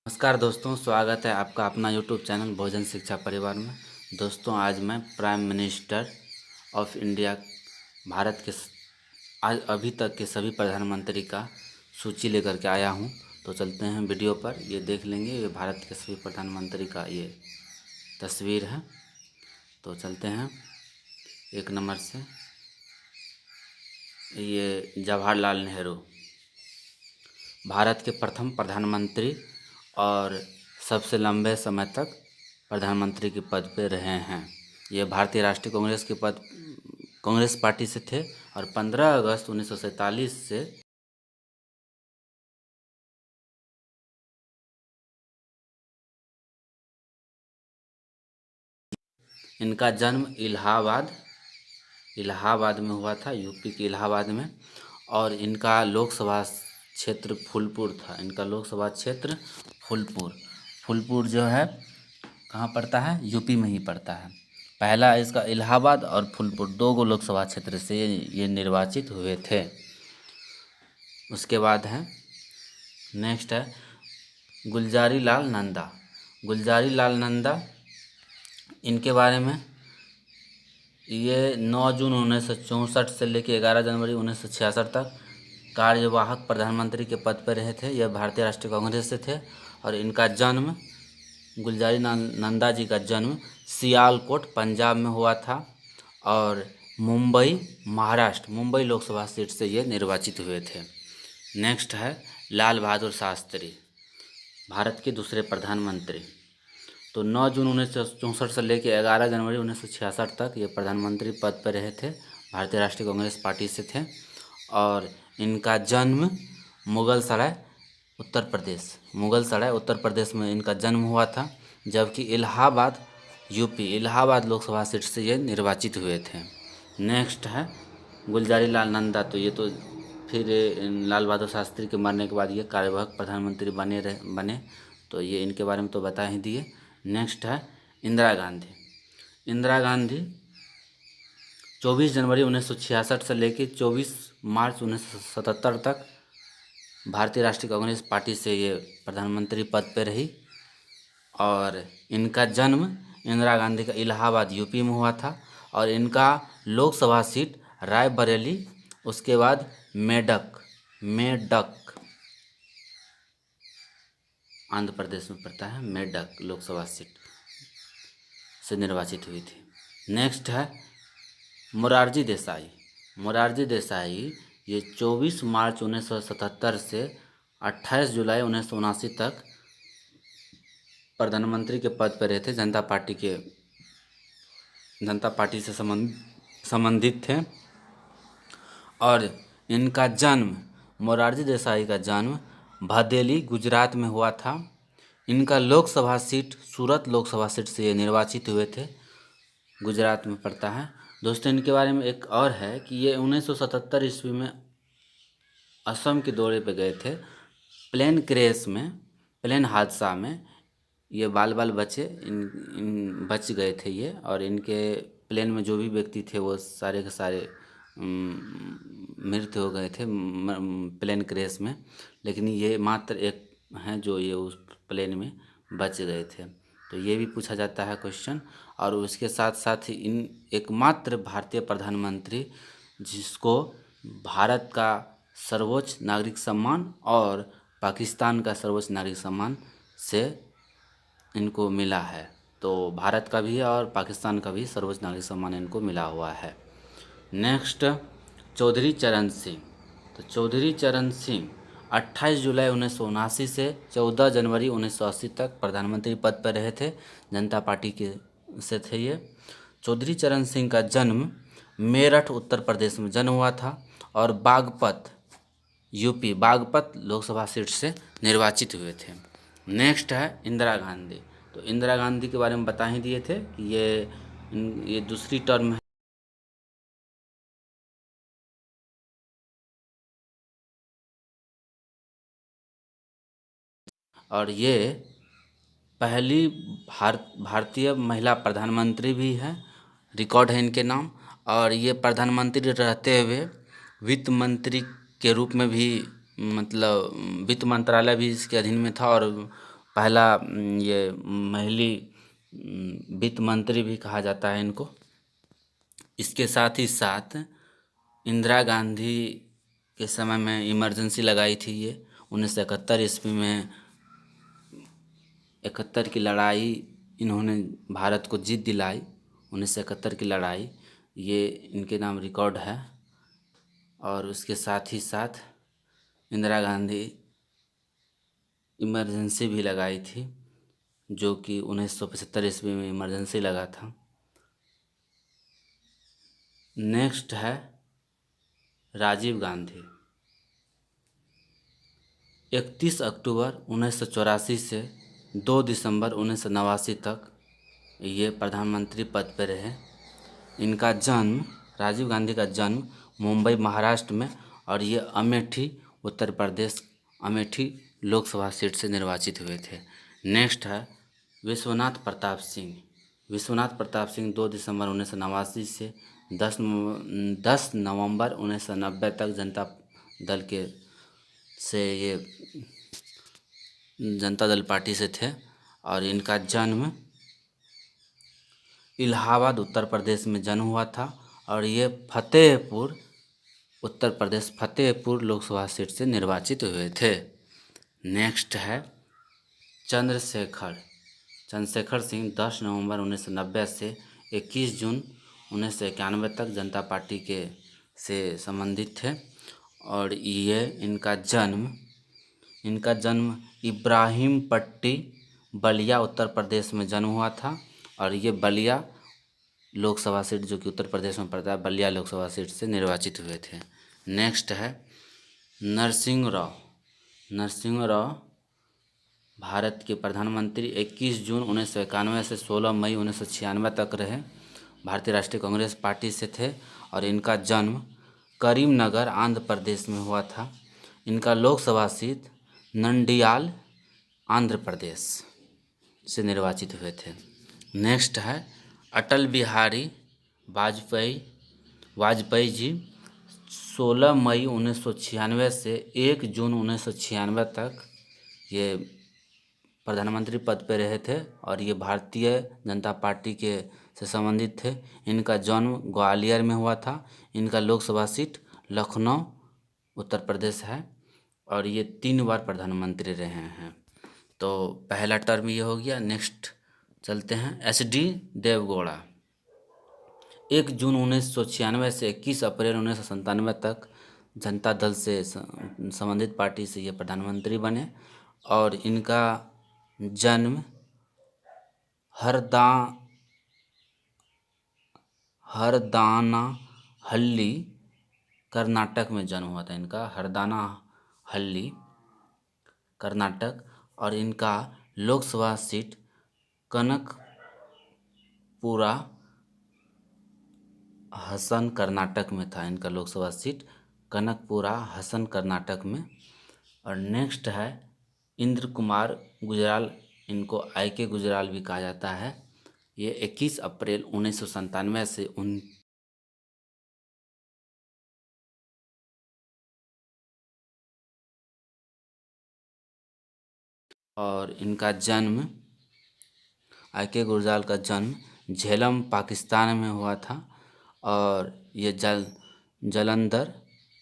नमस्कार दोस्तों, स्वागत है आपका अपना यूट्यूब चैनल भोजन शिक्षा परिवार में। दोस्तों, आज मैं prime minister of India Bharat के आज अभी तक के सभी प्रधानमंत्री का सूची लेकर के आया हूं। तो चलते हैं वीडियो पर, ये देख लेंगे। ये भारत के सभी प्रधानमंत्री का ये तस्वीर है। तो चलते हैं एक नंबर से। ये जवाहरलाल नेहरू भारत के प्रथम प्रधानमंत्री और सबसे लंबे समय तक प्रधानमंत्री के पद पर रहे हैं। ये भारतीय राष्ट्रीय कांग्रेस पार्टी से थे और 15 अगस्त 1947 से इनका जन्म इलाहाबाद में हुआ था, यूपी के इलाहाबाद में। और इनका लोकसभा क्षेत्र फूलपुर था। इनका लोकसभा क्षेत्र फूलपुर जो है कहाँ पड़ता है? यूपी में ही पड़ता है। पहला इसका इलाहाबाद और फूलपुर दो लोकसभा क्षेत्र से ये निर्वाचित हुए थे। उसके बाद है नेक्स्ट है गुलजारी लाल नंदा। इनके बारे में ये 9 जून 1964 से लेकर 11 जनवरी 1966 तक कार्यवाहक प्रधानमंत्री के पद पर रहे थे। यह भारतीय राष्ट्रीय कांग्रेस से थे। और इनका जन्म गुलजारी नंदा जी का जन्म सियालकोट पंजाब में हुआ था और मुंबई लोकसभा सीट से ये निर्वाचित हुए थे। नेक्स्ट है लाल बहादुर शास्त्री, भारत के दूसरे प्रधानमंत्री। तो 9 जून 1964 से लेकर 11 जनवरी 1966 तक ये प्रधानमंत्री पद पर रहे थे। भारतीय राष्ट्रीय कांग्रेस पार्टी से थे। और इनका जन्म मुगलसराय उत्तर प्रदेश में इनका जन्म हुआ था। जबकि इलाहाबाद लोकसभा सीट से ये निर्वाचित हुए थे। नेक्स्ट है गुलजारी लाल नंदा। तो ये तो फिर लाल बहादुर शास्त्री के मरने के बाद ये कार्यवाहक प्रधानमंत्री बने। तो ये इनके बारे में तो बता ही दिए। नेक्स्ट है इंदिरा गांधी 24 जनवरी 1966 से लेकर 24 मार्च 1977 तक भारतीय राष्ट्रीय कांग्रेस पार्टी से ये प्रधानमंत्री पद पर रही। और इनका जन्म इंदिरा गांधी का इलाहाबाद यूपी में हुआ था। और इनका लोकसभा सीट रायबरेली, उसके बाद मेडक आंध्र प्रदेश में पड़ता है। मेडक लोकसभा सीट से निर्वाचित हुई थी। नेक्स्ट है मोरारजी देसाई। ये 24 मार्च 1977 से 28 जुलाई 1979 तक प्रधानमंत्री के पद पर रहे थे। जनता पार्टी से संबंधित थे। और इनका जन्म मोरारजी देसाई का जन्म भदेली गुजरात में हुआ था। इनका लोकसभा सीट सूरत लोकसभा सीट से ये निर्वाचित हुए थे, गुजरात में पड़ता है। दोस्तों, इनके बारे में एक और है कि ये 1977 ईस्वी में असम के दौरे पे गए थे। प्लेन हादसा में ये बाल बचे बच गए थे ये। और इनके प्लेन में जो भी व्यक्ति थे वो सारे के सारे मृत्यु हो गए थे प्लेन क्रैश में। लेकिन ये मात्र एक हैं जो ये उस प्लेन में बच गए थे। तो ये भी पूछा जाता है क्वेश्चन। और उसके साथ साथ इन एकमात्र भारतीय प्रधानमंत्री जिसको भारत का सर्वोच्च नागरिक सम्मान और पाकिस्तान का सर्वोच्च नागरिक सम्मान से इनको मिला है। तो भारत का भी है और पाकिस्तान का भी सर्वोच्च नागरिक सम्मान इनको मिला हुआ है। नेक्स्ट चौधरी चरण सिंह। तो चौधरी चरण सिंह 28 जुलाई 1979 से 14 जनवरी 1980 तक प्रधानमंत्री पद पर रहे थे। जनता पार्टी के से थे ये। चौधरी चरण सिंह का जन्म मेरठ उत्तर प्रदेश में जन्म हुआ था और बागपत लोकसभा सीट से निर्वाचित हुए थे। नेक्स्ट है इंदिरा गांधी। तो इंदिरा गांधी के बारे में बता ही दिए थे कि ये दूसरी टर्म है। और ये पहली भारतीय महिला प्रधानमंत्री भी है, रिकॉर्ड है इनके नाम। और ये प्रधानमंत्री रहते हुए वित्त मंत्री के रूप में भी, मतलब वित्त मंत्रालय भी इसके अधीन में था और पहला ये महिला वित्त मंत्री भी कहा जाता है इनको। इसके साथ ही साथ इंदिरा गांधी के समय में इमरजेंसी लगाई थी ये 1971 ईस्वी में। 71 की लड़ाई इन्होंने भारत को जीत दिलाई। 1971 की लड़ाई ये इनके नाम रिकॉर्ड है। और उसके साथ ही साथ इंदिरा गांधी इमरजेंसी भी लगाई थी, जो कि 1975 ईस्वी में इमरजेंसी लगा था। नेक्स्ट है राजीव गांधी। 31 अक्टूबर 1984 से 2 दिसंबर 1989 तक ये प्रधानमंत्री पद पर रहे। इनका जन्म, राजीव गांधी का जन्म मुंबई महाराष्ट्र में, और ये अमेठी उत्तर प्रदेश, अमेठी लोकसभा सीट से निर्वाचित हुए थे। नेक्स्ट है विश्वनाथ प्रताप सिंह। विश्वनाथ प्रताप सिंह 2 दिसंबर 1989 से 10 नवंबर 1990 तक जनता दल के से ये जनता दल पार्टी से थे। और इनका जन्म इलाहाबाद उत्तर प्रदेश में जन्म हुआ था। और ये फतेहपुर उत्तर प्रदेश, फतेहपुर लोकसभा सीट से निर्वाचित हुए थे। नेक्स्ट है चंद्रशेखर सिंह 10 नवंबर 1990 से 21 जून 1991 तक जनता पार्टी के से संबंधित थे। और ये इनका जन्म इब्राहिम पट्टी, बलिया उत्तर प्रदेश में जन्म हुआ था। और ये बलिया लोकसभा सीट, जो कि उत्तर प्रदेश में पड़ता है, बलिया लोकसभा सीट से निर्वाचित हुए थे। नेक्स्ट है नरसिंह राव भारत के प्रधानमंत्री 21 जून 1991 से 16 मई 1996 तक रहे। भारतीय राष्ट्रीय कांग्रेस पार्टी से थे। और इनका जन्म करीमनगर आंध्र प्रदेश में हुआ था। इनका लोकसभा सीट नंडियाल आंध्र प्रदेश से निर्वाचित हुए थे। नेक्स्ट है अटल बिहारी वाजपेयी जी 16 मई 1996 से 1 जून 1996 तक ये प्रधानमंत्री पद पर रहे थे। और ये भारतीय जनता पार्टी के से संबंधित थे। इनका जन्म ग्वालियर में हुआ था। इनका लोकसभा सीट लखनऊ उत्तर प्रदेश है। और ये 3 बार प्रधानमंत्री रहे हैं। तो पहला टर्म ये हो गया। नेक्स्ट चलते हैं HD देवगौड़ा। 1 जून 1996 से 21 अप्रैल 1997 तक जनता दल से संबंधित पार्टी से ये प्रधानमंत्री बने। और इनका जन्म हरदानाहल्ली कर्नाटक में जन्म हुआ था। इनका हरदानाहल्ली कर्नाटक। और इनका लोकसभा सीट कनकपुरा हसन कर्नाटक में था। इनका लोकसभा सीट कनकपुरा हसन कर्नाटक में। और नेक्स्ट है इंद्र कुमार गुजराल। इनको IK गुजराल भी कहा जाता है। ये 21 अप्रैल 1997 से और इनका जन्म IK गुजराल का जन्म झेलम पाकिस्तान में हुआ था। और ये जलंधर,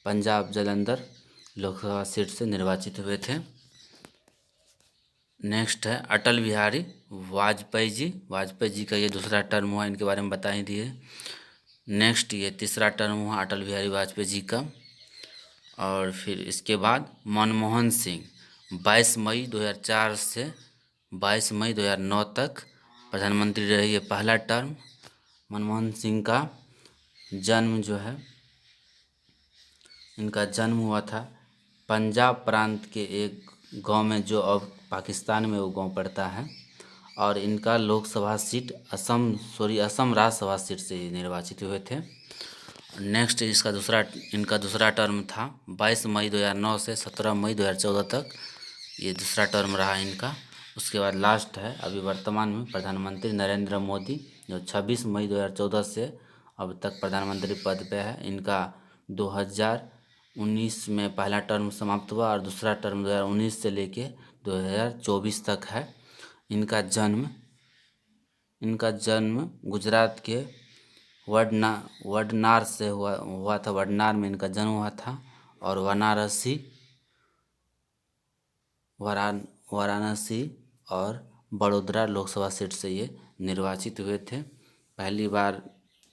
पंजाब जलंधर लोकसभा सीट से निर्वाचित हुए थे। नेक्स्ट है अटल बिहारी वाजपेयी जी का ये दूसरा टर्म हुआ, इनके बारे में बता ही दिए। नेक्स्ट ये तीसरा टर्म हुआ अटल बिहारी वाजपेयी जी का। और फिर इसके बाद मनमोहन सिंह 22 मई 2004 से 22 मई 2009 तक प्रधानमंत्री रहे। ये पहला टर्म। मनमोहन सिंह का जन्म जो है, इनका जन्म हुआ था पंजाब प्रांत के एक गांव में, जो अब पाकिस्तान में वो गांव पड़ता है। और इनका लोकसभा सीट असम राज्यसभा सीट से निर्वाचित हुए थे। नेक्स्ट इनका दूसरा टर्म था 22 मई 2009 से 17 मई 2014 तक। ये दूसरा टर्म रहा इनका। उसके बाद लास्ट है अभी वर्तमान में प्रधानमंत्री नरेंद्र मोदी, जो 26 मई 2014 से अब तक प्रधानमंत्री पद पे है। इनका 2019 में पहला टर्म समाप्त हुआ और दूसरा टर्म 2019 से लेके 2024 तक है। इनका जन्म गुजरात के वडनार से हुआ था। वडनार में इनका जन्म हुआ था और वाराणसी और बड़ोदरा लोकसभा सीट से ये निर्वाचित हुए थे। पहली बार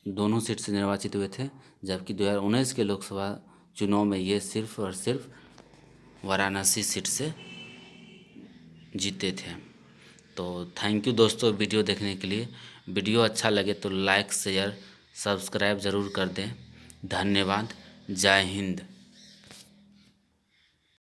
दोनों सीट से निर्वाचित हुए थे, जबकि 2019 के लोकसभा चुनाव में ये सिर्फ और सिर्फ वाराणसी सीट से जीते थे। तो थैंक यू दोस्तों वीडियो देखने के लिए। वीडियो अच्छा लगे तो लाइक शेयर सब्सक्राइब ज़रूर कर दें। धन्यवाद। जय हिंद।